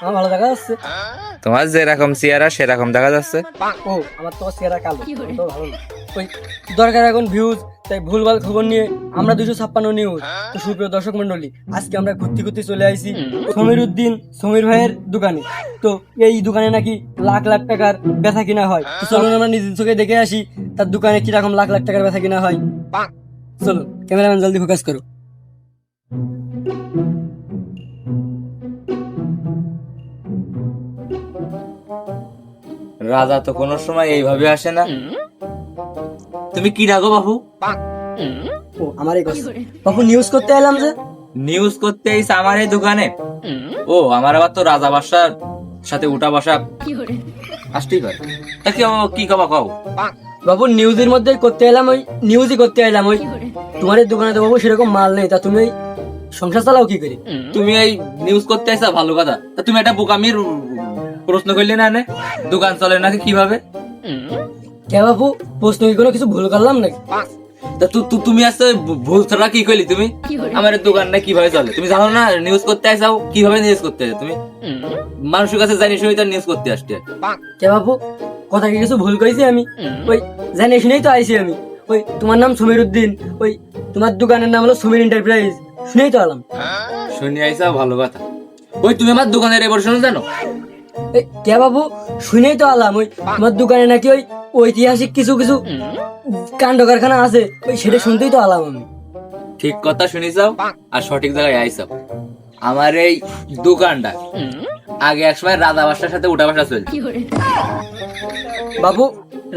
আমার ভালো দেখা যাচ্ছে। তোমার যেরকম চেহারা সেরকম দেখা যাচ্ছে। ও আমার তো চেহারা কালো, তো ভালো না। ওই দরকার এখন ভিউজ, তাই ভুলভাল খবর নিয়ে আমরা 256 নিউজ। তো সুপ্রিয় দর্শক মন্ডলী, আজকে আমরা ঘুরতে ঘুরতে চলে আইছি সমীর ভাইয়ের দোকানে। তো এই দোকানে নাকি লাখ লাখ টাকার বেচা কিনা হয়। তো চলুন আমরা নিজের চোখে দেখে আসি তার দোকানে কিরকম লাখ লাখ টাকার বেচা কিনা হয়। চলো ক্যামেরাম্যান জলদি ফোকাস করো। রাজা তো কোনো সময় এইভাবে আসে না। তুমি কি রাখো বাবু? ও আমার এই কথা বাবু, নিউজ করতে এলাম যে। নিউজ করতে আইস আমার এই দোকানে? ও আমার আবার তো রাজা বাসার সাথে উঠা বসা আসতেই পারে। তা কি কবা কও? বাবু নিউজের মধ্যে করতে এলাম, ওই নিউজই করতে এলাম। ওই তোমার এই দোকানে তো বাবু সেরকম মাল নেই, তা তুমি ওই সংসার চালাও কি করে? তুমি এই নিউজ করতে আইসা ভালো কথা, তা তুমি একটা বোকামির প্রশ্ন করলে না নে, দোকান চলে নাকি কিভাবে? কে বাবু, প্রশ্ন কি কোনো কিছু ভুল করলাম নাকি? তা তুমি আসতে ভুল ছাড়া কি কইলি তুমি? আমার এই দোকান না কিভাবে চলে তুমি জানো না? নিউজ করতে আইসাও কিভাবে নিউজ করতে হয় তুমি? মানুষের কাছে জানি শুনি তো নিউজ করতে আসতে। কে বাবু, কথা কি কিছু ভুল করেছি আমি? ওই জানি শুনেই তো আইছি আমি। ওই তোমার নাম সমীর উদ্দিন, ওই তোমার দোকানের নাম হলো সমীর এন্টারপ্রাইজ, শুনেই তো আলাম। শুনি আইসা ভালো কথা। ওই তুমি আমার দোকানের এবার শুনো জানো? এই কে বাবু, শুনেই তো আলাম। ওই তোমার দোকানে নাকি ওই ঐতিহাসিক কিছু কিছু কাণ্ড কারখানা আছে, ওই সেটা শুনতেই তো আলাম আমি। ঠিক কথা শুনিছাও আর সঠিক জায়গায় আইসাও। আমার এই দোকানটা আগে একসময় রাজা বাসার সাথে উঠা বসা চলছে। বাবু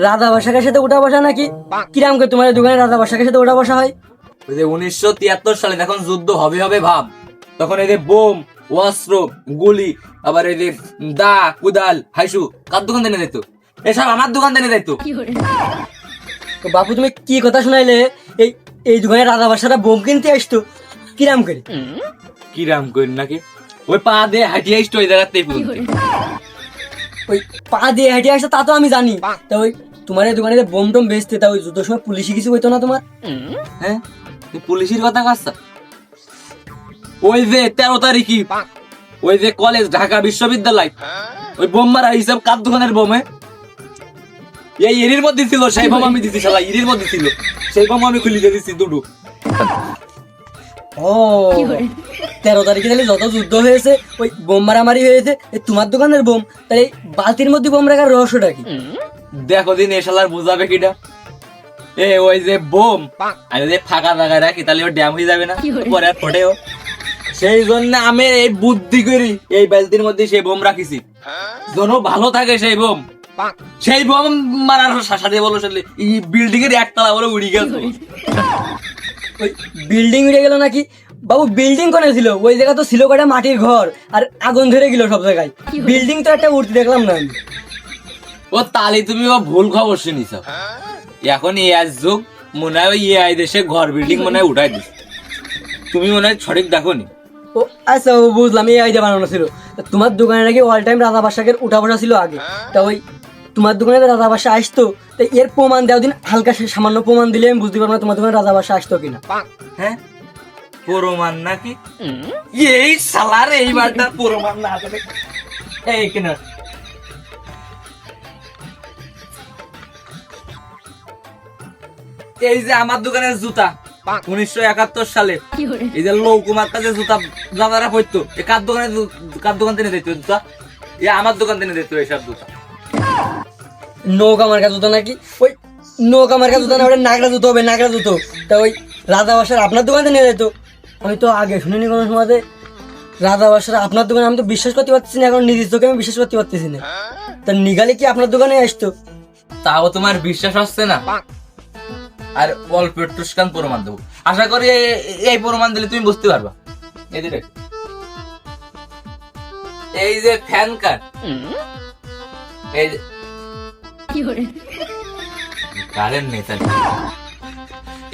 রাধা বাসাকের সাথে উঠা বসা নাকি? কিরাম করে তোমার এই দোকানে রাধা বাসাকের সাথে উঠা বসা হয়? ওই যে 1973 সালে যখন যুদ্ধ হবে ভাব, তখন এই যে বোম, অস্ত্র, গুলি, আবার এই যে দা, কুদাল, হাইসু কার দোকান দেনে দিত? এসব আমার দোকান দেনে দিত। তো বাবু তুমি কি কথা শুনাইলে? এই এই দোকানে রাধা বাসাটা বোম কিনতে আসতো কিরাম করে? কিরাম করি নাকি? ওই পা দিয়ে হাঁটিয়ে আসতো ওই জায়গাতেই পর্যন্ত। ওই পা দিয়ে হেঁটে আসতো তা তো আমি জানি। তা ওই তোমার এই দোকানে যে বোম টোম বেচতে, তা ওই যুদ্ধের সময় পুলিশি কিছু হইতো না তোমার? হ্যাঁ, তুই পুলিশের কথা কাজটা? ওই যে 13 তারিখই ওই যে কলেজ ঢাকা বিশ্ববিদ্যালয় ওই বোম মারা হিসাব কার দোকানের বোমে? এই এরির মধ্যে ছিল, সেই বোম আমি দিছি শালা, এরির মধ্যে ছিল সেই বোম আমি খুলি দিয়ে দিছি দুটো। ও 13 তারিখে তাহলে যত যুদ্ধ হয়েছে, ওই বোম মারামারি হয়েছে, এই তোমার দোকানের বোম, তাহলে এই বালতির মধ্যে বোম রাখার রহস্যটা কি? দেখো দিন এ শালার বুঝাবে কিটা? এ ওই যে বোম আমি যে ফাঁকা জায়গায় রাখি তাহলে ও ড্যাম হয়ে যাবে না, পরে আর ফোটেও। সেই জন্য আমি এই বুদ্ধি করি এই বালতির মধ্যে সেই বোম রাখিছি, যেন ভালো থাকে সেই বোম। সেই বোম মারার সাথে বলো বিল্ডিং এর একতলা বলে উড়ি গেল। ওই বিল্ডিং উড়ে গেল নাকি? বাবু বিল্ডিং কোনে ছিল? ওই জায়গা তো ছিল কটা মাটির ঘর, আর আগুন ধরে গেল সব জায়গায়। বিল্ডিং তো একটা উঠতে দেখলাম না আমি। ও তালি তুমি ও ভুল খবর শুনিস। এখন এআই যুগ, মনে হয় এআই দেশে ঘর বিল্ডিং মনে হয় উঠাই দিস। তুমি মনে হয় সঠিক দেখো নি। ও আচ্ছা, ও বুঝলাম, এই আইডিয়া বানানো ছিল। তা তোমার দোকানে নাকি অল টাইম রাধা বাসাকের উঠা বসা ছিল আগে। তা ওই তোমার দোকানে তো রাধা বাসা আসতো, তা এর প্রমাণ দেওয়া দিন, হালকা সামান্য প্রমাণ দিলে আমি বুঝতে পারবো না তোমার দোকানে রাধা বাসা আসতো কিনা। হ্যাঁ, প্রমাণ নাকি? এই সালার এইবারটা প্রমাণ না আসলে এই কেন? এই যে আমার দোকানের জুতা 1971 সালে এই যে লৌকুমার কাছে জুতা দাদারা পড়তো, এই কার দোকান থেকে দিত জুতা? এ আমার দোকান থেকে দিত এইসব জুতা। নৌকা মার্কা জুতো নাকি? ওই নৌকা মার্কা জুতো না, ওটা নাগরা জুতো হবে, নাগরা জুতো। তা ওই রাধা বাসার আপনার দোকানে নিয়ে যেত? আমি তো আগে শুনিনি কোনো সময় রাধা বাসার আপনার দোকানে। আমি তো বিশ্বাস করতে পারতেছি না, এখন নিজের চোখে আমি বিশ্বাস করতে পারতেছি না। তা নিগালে কি আপনার দোকানে আসতো? তাও তোমার বিশ্বাস হচ্ছে না? আর অল্প একটু স্ক্যান প্রমাণ দেবো, আশা করি এই প্রমাণ দিলে তুমি বুঝতে পারবা। এই যে ফ্যান কার্ড, এই যে কারেন্ট নেই তার,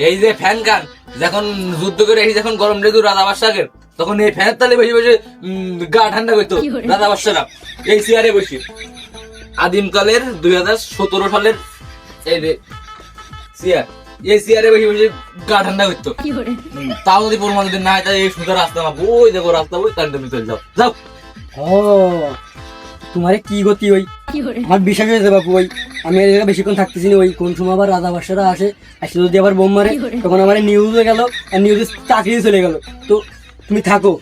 এই যে ফ্যান কার্ড যখন যুদ্ধ করে এসে যখন গরম লেগে রাধা বাদশাহের, তখন এই ফ্যানের তালে বসে বসে গা ঠান্ডা করতো রাধা বাদশাহরা এই চেয়ারে বসে। আদিমকালের 2017 সালের এই যে চেয়ার, এই চেয়ারে বসে বসে গা ঠান্ডা করতো। তাও যদি প্রমাণ যদি না হয় তাহলে এই সুন্দর রাস্তা না, ওই দেখো রাস্তা, ওই কারেন্টের ভিতরে যাও যাও। ও তোমারে কি গতি ওই আমার বিশ্বাস হয়েছে বাপু ওই আমি এই জায়গায় বেশিক্ষণ থাকতেছি না, ওই কোন সময় আবার রাজা বাদশারা আসে যদি আবার বোম মারে তখন আমার নিউজ হয়ে গেল আর নিউজে চাকরি চলে গেল। তো তুমি থাকো।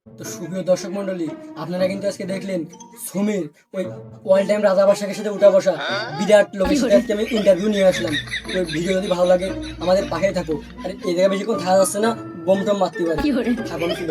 তো সুপ্রিয় দর্শক মন্ডলী, আপনারা কিন্তু আজকে দেখলেন সমীর ওই অল টাইম রাজা বাদশাহের সাথে উঠা বসা বিরাট লোকের সাথে আজকে আমি ইন্টারভিউ নিয়ে আসলাম। তো ভিডিও যদি ভালো লাগে আমাদের পাশে থাকো, আর এই জায়গায় বেশিক্ষণ থাকা যাচ্ছে না, বোম টম মারতে পারে। থাকুন কি